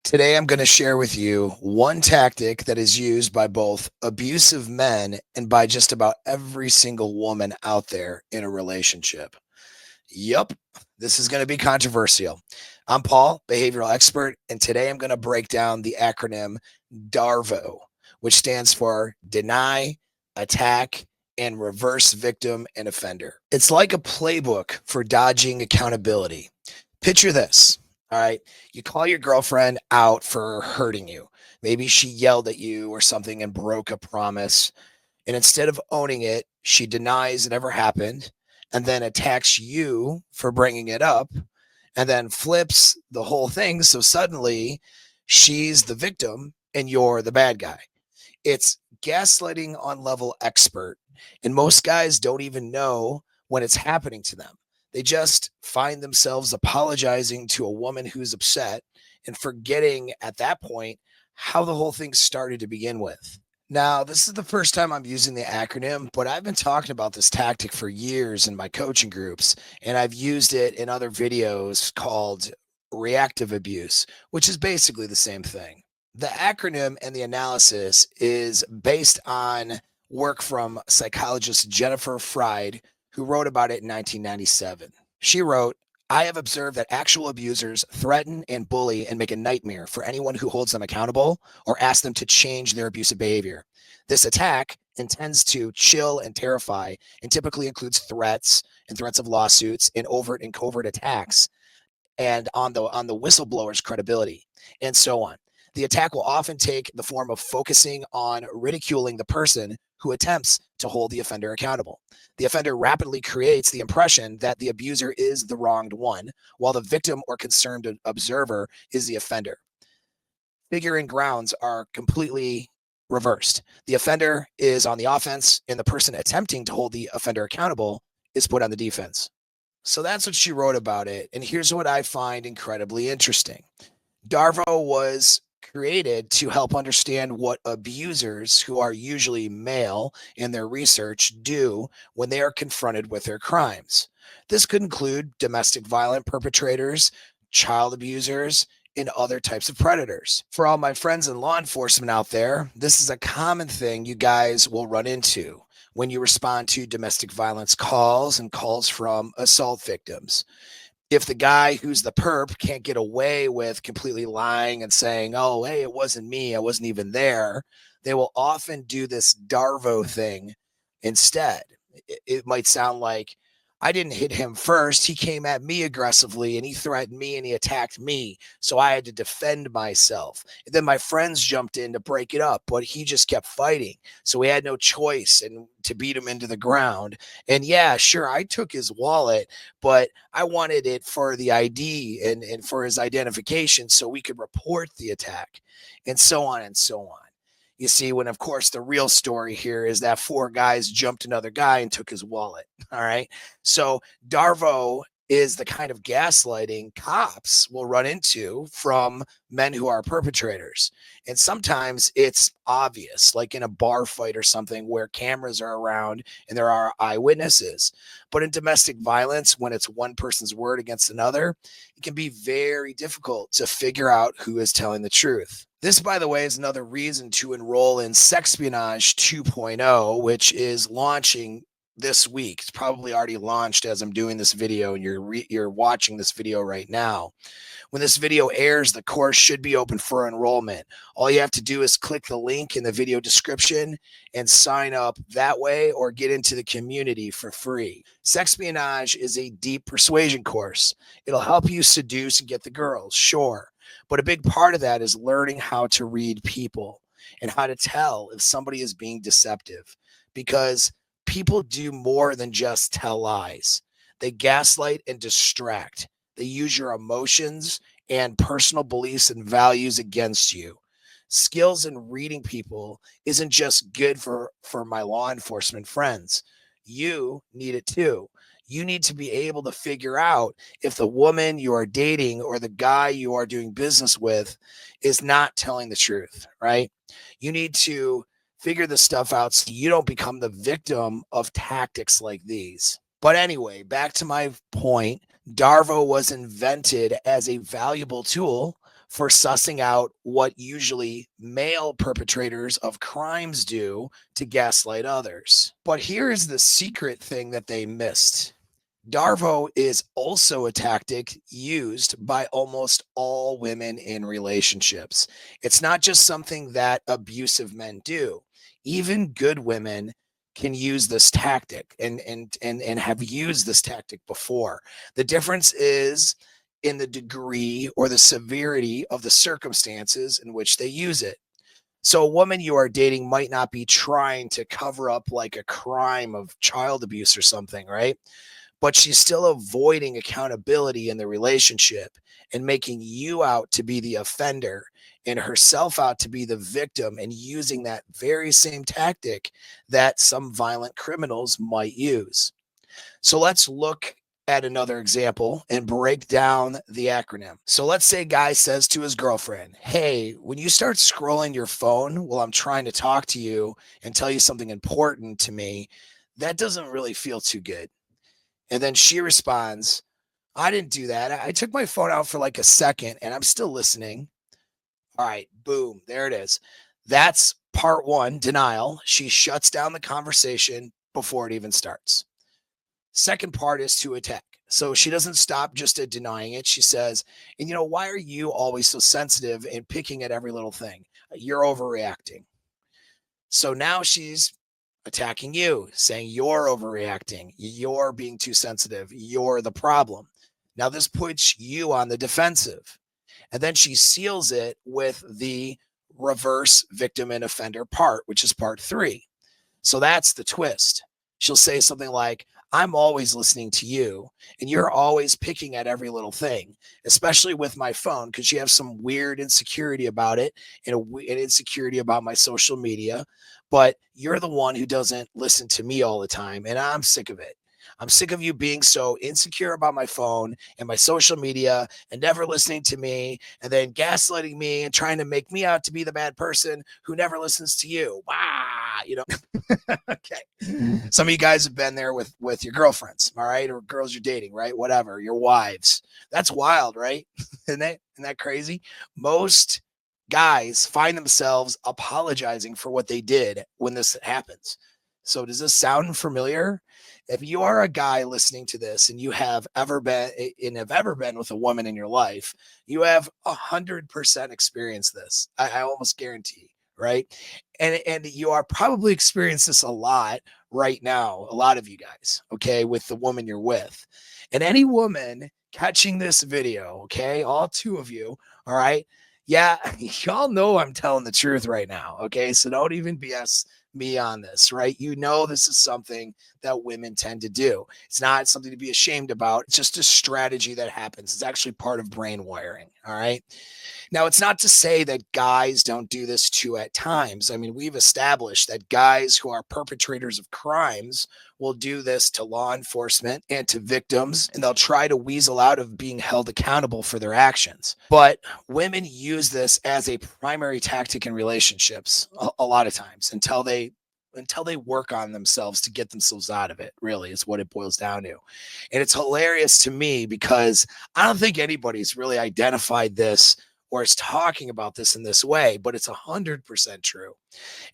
Today, I'm going to share with you one tactic that is used by both abusive men and by just about every single woman out there in a relationship. Yup, this is going to be controversial. I'm Paul, behavioral expert, and today I'm going to break down the acronym DARVO, which stands for Deny, Attack, and Reverse Victim and Offender. It's like a playbook for dodging accountability. Picture this. All right. You call your girlfriend out for hurting you. Maybe she yelled at you or something and broke a promise. And instead of owning it, she denies it ever happened and then attacks you for bringing it up and then flips the whole thing. So suddenly she's the victim and you're the bad guy. It's gaslighting on level expert. And most guys don't even know when it's happening to them. They just find themselves apologizing to a woman who's upset and forgetting at that point how the whole thing started to begin with. Now, this is the first time I'm using the acronym, but I've been talking about this tactic for years in my coaching groups, and I've used it in other videos called reactive abuse, which is basically the same thing. The acronym and the analysis is based on work from psychologist Jennifer Fried, who wrote about it in 1997. She wrote, I have observed that actual abusers threaten and bully and make a nightmare for anyone who holds them accountable or asks them to change their abusive behavior. This attack intends to chill and terrify and typically includes threats and threats of lawsuits and overt and covert attacks and on the whistleblower's credibility and so on. The attack will often take the form of focusing on ridiculing the person who attempts to hold the offender accountable. The offender rapidly creates the impression that the abuser is the wronged one, while the victim or concerned observer is the offender. Figure and grounds are completely reversed. The offender is on the offense, and the person attempting to hold the offender accountable is put on the defense. So that's what she wrote about it. And here's what I find incredibly interesting. DARVO was created to help understand what abusers, who are usually male in their research, do when they are confronted with their crimes. This could include domestic violence perpetrators, child abusers, and other types of predators. For all my friends in law enforcement out there, this is a common thing you guys will run into when you respond to domestic violence calls and calls from assault victims. If the guy who's the perp can't get away with completely lying and saying, oh, hey, it wasn't me, I wasn't even there, they will often do this DARVO thing instead. It might sound like, I didn't hit him first. He came at me aggressively and he threatened me and he attacked me. So I had to defend myself. And then my friends jumped in to break it up, but he just kept fighting. So we had no choice and to beat him into the ground. And yeah, sure, I took his wallet, but I wanted it for the ID and for his identification so we could report the attack and so on and so on. You see, when of course the real story here is that four guys jumped another guy and took his wallet. All right. So DARVO is the kind of gaslighting cops will run into from men who are perpetrators. And sometimes it's obvious, like in a bar fight or something where cameras are around and there are eyewitnesses. But in domestic violence, when it's one person's word against another, it can be very difficult to figure out who is telling the truth. This, by the way, is another reason to enroll in Sexpionage 2.0, which is launching this week. It's probably already launched as I'm doing this video, and you're watching this video right now. When this video airs, the course should be open for enrollment. All you have to do is click the link in the video description and sign up that way or get into the community for free. Sexpionage is a deep persuasion course. It'll help you seduce and get the girls, sure. But a big part of that is learning how to read people and how to tell if somebody is being deceptive, because people do more than just tell lies. They gaslight and distract. They use your emotions and personal beliefs and values against you. Skills in reading people isn't just good for my law enforcement friends. You need it too. You need to be able to figure out if the woman you are dating or the guy you are doing business with is not telling the truth, right? You need to figure this stuff out so you don't become the victim of tactics like these. But anyway, back to my point, DARVO was invented as a valuable tool for sussing out what usually male perpetrators of crimes do to gaslight others. But here is the secret thing that they missed. DARVO is also a tactic used by almost all women in relationships. It's not just something that abusive men do. Even good women can use this tactic and have used this tactic before. The difference is in the degree or the severity of the circumstances in which they use it. So a woman you are dating might not be trying to cover up like a crime of child abuse or something, right? But she's still avoiding accountability in the relationship and making you out to be the offender and herself out to be the victim, and using that very same tactic that some violent criminals might use. So let's look at another example and break down the acronym. So let's say a guy says to his girlfriend, "Hey, when you start scrolling your phone while I'm trying to talk to you and tell you something important to me, that doesn't really feel too good." And then she responds, "I didn't do that. I took my phone out for like a second and I'm still listening." All right, boom, there it is. That's part one, denial. She shuts down the conversation before it even starts. Second part is to attack. So she doesn't stop just at denying it. She says, "And why are you always so sensitive and picking at every little thing? You're overreacting." So now she's attacking you, saying you're overreacting, you're being too sensitive, you're the problem. Now, this puts you on the defensive. And then she seals it with the reverse victim and offender part, which is part three. So that's the twist. She'll say something like, "I'm always listening to you, and you're always picking at every little thing, especially with my phone, because you have some weird insecurity about it and an insecurity about my social media. But you're the one who doesn't listen to me all the time, and I'm sick of it. I'm sick of you being so insecure about my phone and my social media and never listening to me and then gaslighting me and trying to make me out to be the bad person who never listens to you." Wow. Okay. Some of you guys have been there with your girlfriends, all right, or girls you're dating, right? Whatever, your wives. That's wild, right? Isn't that crazy? Most guys find themselves apologizing for what they did when this happens. So does this sound familiar? If you are a guy listening to this and you have ever been with a woman in your life, you have 100% experienced this. I almost guarantee, right? And you are probably experiencing this a lot right now, a lot of you guys, okay, with the woman you're with. And any woman catching this video, okay, all two of you, all right, yeah, y'all know I'm telling the truth right now, okay? So don't even BS me on this, right? This is something that women tend to do. It's not something to be ashamed about. It's just a strategy that happens. It's actually part of brain wiring, all right? Now, it's not to say that guys don't do this too at times. I mean, we've established that guys who are perpetrators of crimes will do this to law enforcement and to victims, and they'll try to weasel out of being held accountable for their actions. But women use this as a primary tactic in relationships a lot of times until they work on themselves to get themselves out of it, really, is what it boils down to. And it's hilarious to me because I don't think anybody's really identified this or is talking about this in this way, but it's 100% true.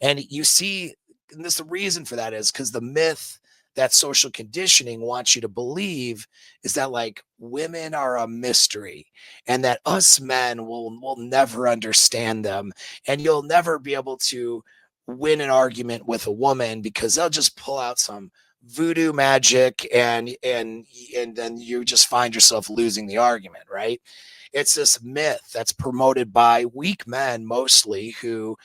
And you see, and the reason for that is because the myth that social conditioning wants you to believe is that like women are a mystery and that us men will never understand them, and you'll never be able to win an argument with a woman because they'll just pull out some voodoo magic and then you just find yourself losing the argument, right? It's this myth that's promoted by weak men mostly who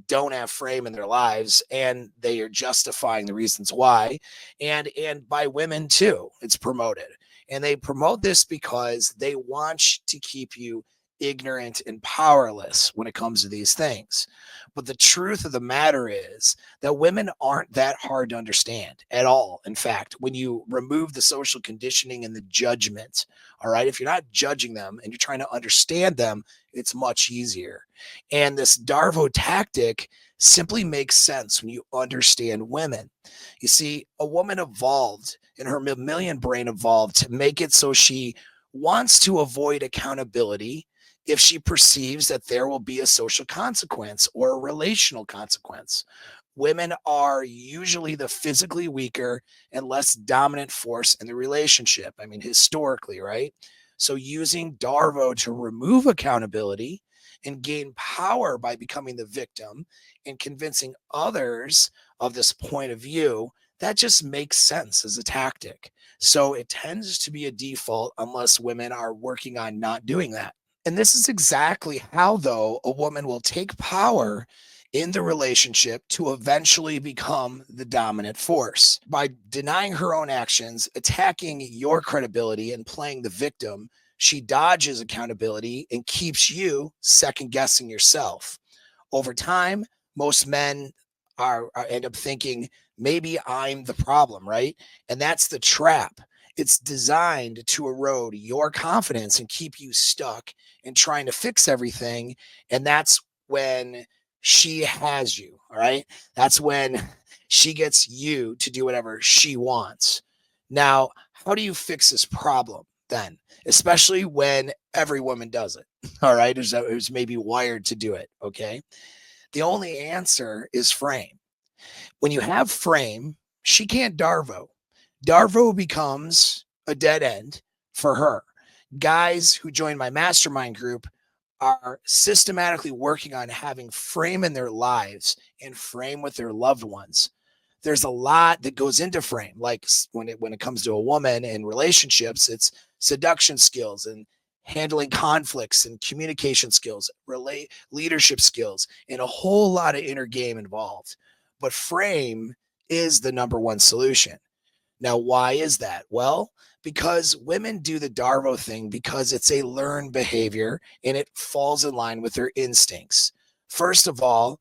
don't have frame in their lives, and they are justifying the reasons why, and by women too it's promoted. And they promote this because they want to keep you ignorant and powerless when it comes to these things. But the truth of the matter is that women aren't that hard to understand at all. In fact, when you remove the social conditioning and the judgment, all right, if you're not judging them and you're trying to understand them, it's much easier. And this DARVO tactic simply makes sense when you understand women. You see, a woman evolved, and her mammalian brain evolved to make it so she wants to avoid accountability if she perceives that there will be a social consequence or a relational consequence. Women are usually the physically weaker and less dominant force in the relationship. I mean, historically, right? So using DARVO to remove accountability and gain power by becoming the victim and convincing others of this point of view, that just makes sense as a tactic. So it tends to be a default unless women are working on not doing that. And this is exactly how, though, a woman will take power in the relationship to eventually become the dominant force. By denying her own actions, attacking your credibility, and playing the victim, she dodges accountability and keeps you second guessing yourself. Over time, most men end up thinking maybe I'm the problem, right? And that's the trap. It's designed to erode your confidence and keep you stuck in trying to fix everything. And that's when she has you, all right? That's when she gets you to do whatever she wants. Now, how do you fix this problem then? Especially when every woman does it, all right? Who's maybe wired to do it, okay? The only answer is frame. When you have frame, she can't DARVO. DARVO becomes a dead end for her. Guys who join my mastermind group are systematically working on having frame in their lives and frame with their loved ones. There's a lot that goes into frame. Like when it comes to a woman and relationships, it's seduction skills and handling conflicts and communication skills, leadership skills, and a whole lot of inner game involved. But frame is the number one solution. Now, why is that? Well, because women do the DARVO thing because it's a learned behavior and it falls in line with their instincts. First of all,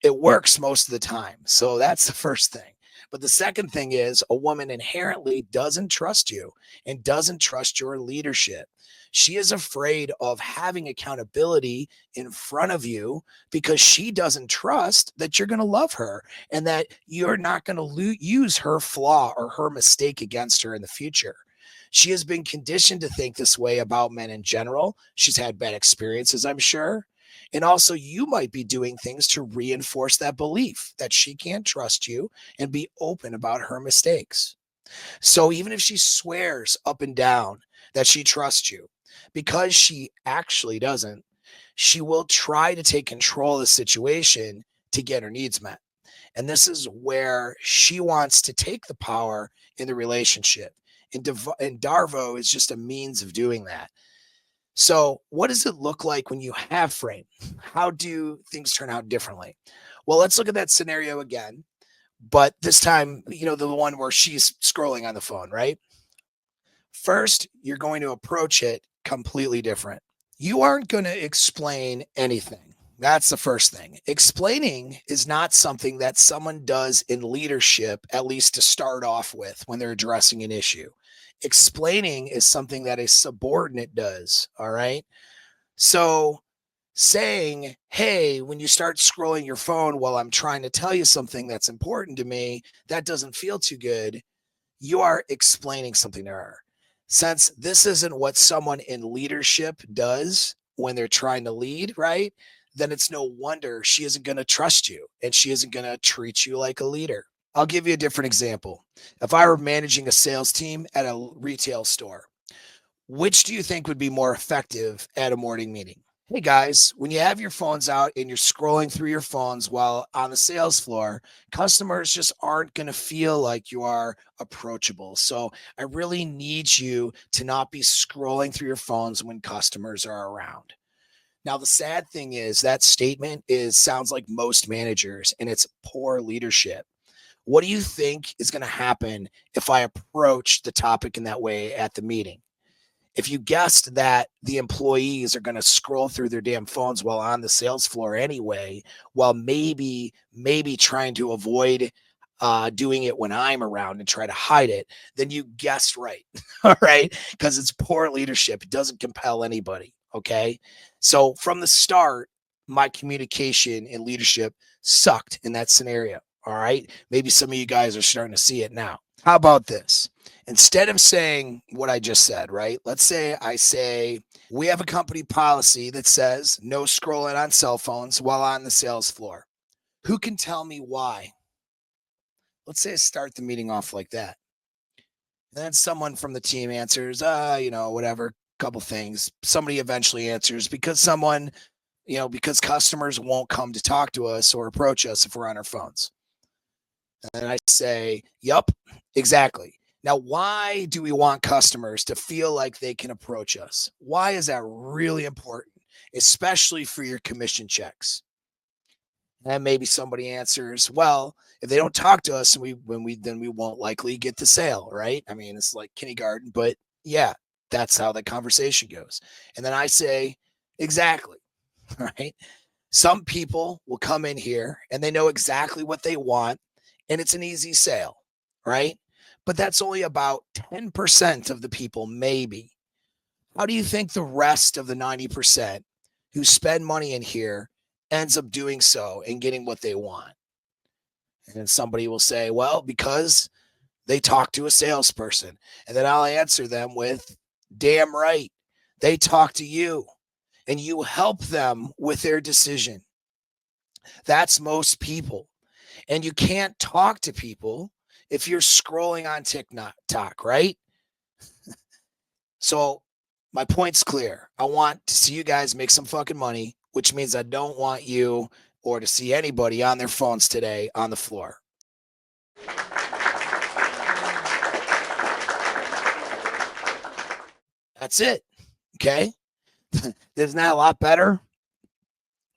it works most of the time. So that's the first thing. But the second thing is a woman inherently doesn't trust you and doesn't trust your leadership. She is afraid of having accountability in front of you because she doesn't trust that you're going to love her and that you're not going to use her flaw or her mistake against her in the future. She has been conditioned to think this way about men in general. She's had bad experiences, I'm sure. And also, you might be doing things to reinforce that belief that she can't trust you and be open about her mistakes. So, even if she swears up and down that she trusts you, because she actually doesn't, she will try to take control of the situation to get her needs met. And this is where she wants to take the power in the relationship. And DARVO is just a means of doing that. So, what does it look like when you have frame? How do things turn out differently? Well, let's look at that scenario again, but this time, the one where she's scrolling on the phone, right? First, you're going to approach it completely different. You aren't going to explain anything. That's the first thing. Explaining is not something that someone does in leadership, at least to start off with when they're addressing an issue. Explaining is something that a subordinate does. All right. So saying, hey, when you start scrolling your phone while I'm trying to tell you something that's important to me, that doesn't feel too good. You are explaining something to her. Since this isn't what someone in leadership does when they're trying to lead, right? Then it's no wonder she isn't going to trust you and she isn't going to treat you like a leader. I'll give you a different example. If I were managing a sales team at a retail store, which do you think would be more effective at a morning meeting? Hey guys, when you have your phones out and you're scrolling through your phones while on the sales floor, customers just aren't going to feel like you are approachable. So I really need you to not be scrolling through your phones when customers are around. Now, the sad thing is that statement sounds like most managers and it's poor leadership. What do you think is going to happen if I approach the topic in that way at the meeting? If you guessed that the employees are going to scroll through their damn phones while on the sales floor anyway, while maybe trying to avoid doing it when I'm around and try to hide it, then you guessed right. All right. Because it's poor leadership. It doesn't compel anybody. Okay. So from the start, my communication and leadership sucked in that scenario. All right. Maybe some of you guys are starting to see it now. How about this? Instead of saying what I just said, right? Let's say I say, we have a company policy that says no scrolling on cell phones while on the sales floor. Who can tell me why? Let's say I start the meeting off like that. And then someone from the team answers, whatever, couple things. Somebody eventually answers because because customers won't come to talk to us or approach us if we're on our phones. And I say, yup, exactly. Now, why do we want customers to feel like they can approach us? Why is that really important, especially for your commission checks? And maybe somebody answers, well, if they don't talk to us, then we won't likely get the sale, right? I mean, it's like kindergarten, but yeah, that's how the conversation goes. And then I say, exactly, right? Some people will come in here and they know exactly what they want, and it's an easy sale, right? But that's only about 10% of the people, maybe. How do you think the rest of the 90% who spend money in here ends up doing so and getting what they want? And then somebody will say, well, because they talk to a salesperson. And then I'll answer them with, damn right. They talk to you and you help them with their decision. That's most people. And you can't talk to people if you're scrolling on TikTok, right? So my point's clear. I want to see you guys make some fucking money, which means I don't want you or to see anybody on their phones today on the floor. That's it. Okay. Isn't that a lot better?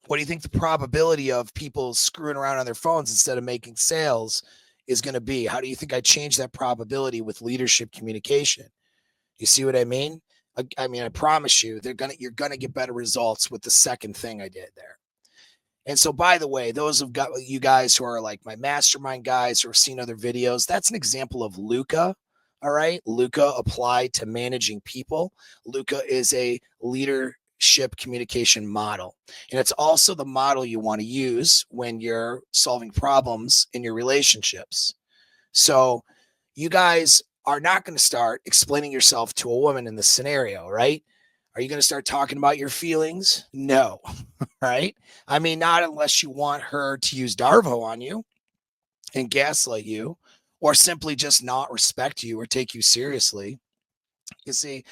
What do you think the probability of people screwing around on their phones instead of making sales is going to be? How do you think I change that probability with leadership communication? You see what I mean? I mean, I promise you, you're gonna get better results with the second thing I did there. And so, by the way, those have got you guys who are like my mastermind guys who have seen other videos. That's an example of Luca. All right, Luca applied to managing people. Luca is a leadership communication model, and it's also the model you want to use when you're solving problems in your relationships. So, you guys are not going to start explaining yourself to a woman in this scenario, right? Are you going to start talking about your feelings? No, right? I mean, not unless you want her to use DARVO on you and gaslight you, or simply just not respect you or take you seriously. You see,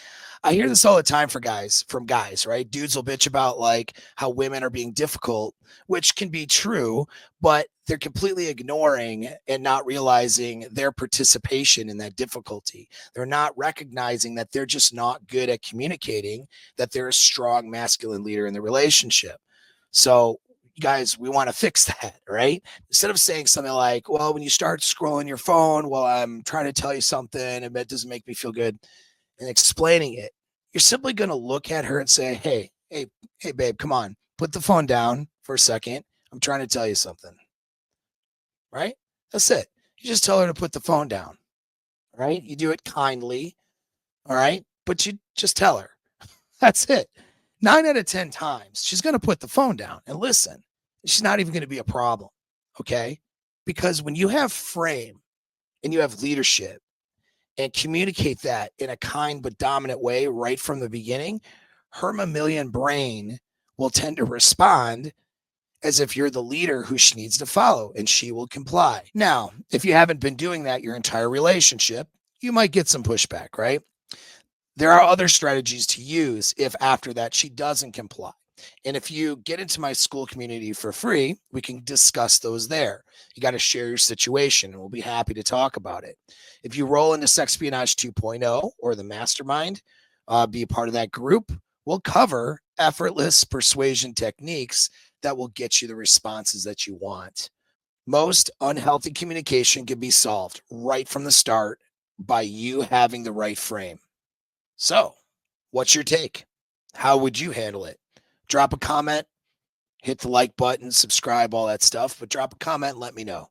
I hear this all the time from guys, right? Dudes will bitch about like how women are being difficult, which can be true, but they're completely ignoring and not realizing their participation in that difficulty. They're not recognizing that they're just not good at communicating, that they're a strong masculine leader in the relationship. So, guys, we want to fix that, right? Instead of saying something like, well, when you start scrolling your phone, well, I'm trying to tell you something and it doesn't make me feel good, and explaining it, you're simply going to look at her and say, hey, babe, come on, put the phone down for a second. I'm trying to tell you something, right? That's it. You just tell her to put the phone down, right? You do it kindly, all right? But you just tell her. That's it. 9 out of 10 times, she's going to put the phone down and listen. She's not even going to be a problem, okay? Because when you have frame and you have leadership, and communicate that in a kind but dominant way right from the beginning, her mammalian brain will tend to respond as if you're the leader who she needs to follow, and she will comply. Now, if you haven't been doing that your entire relationship, you might get some pushback, right? There are other strategies to use if after that she doesn't comply. And if you get into my school community for free, we can discuss those there. You got to share your situation, and we'll be happy to talk about it. If you roll into Sexpionage 2.0 or the mastermind, be a part of that group, we'll cover effortless persuasion techniques that will get you the responses that you want. Most unhealthy communication can be solved right from the start by you having the right frame. So, what's your take? How would you handle it? Drop a comment, hit the like button, subscribe, all that stuff, but drop a comment and let me know.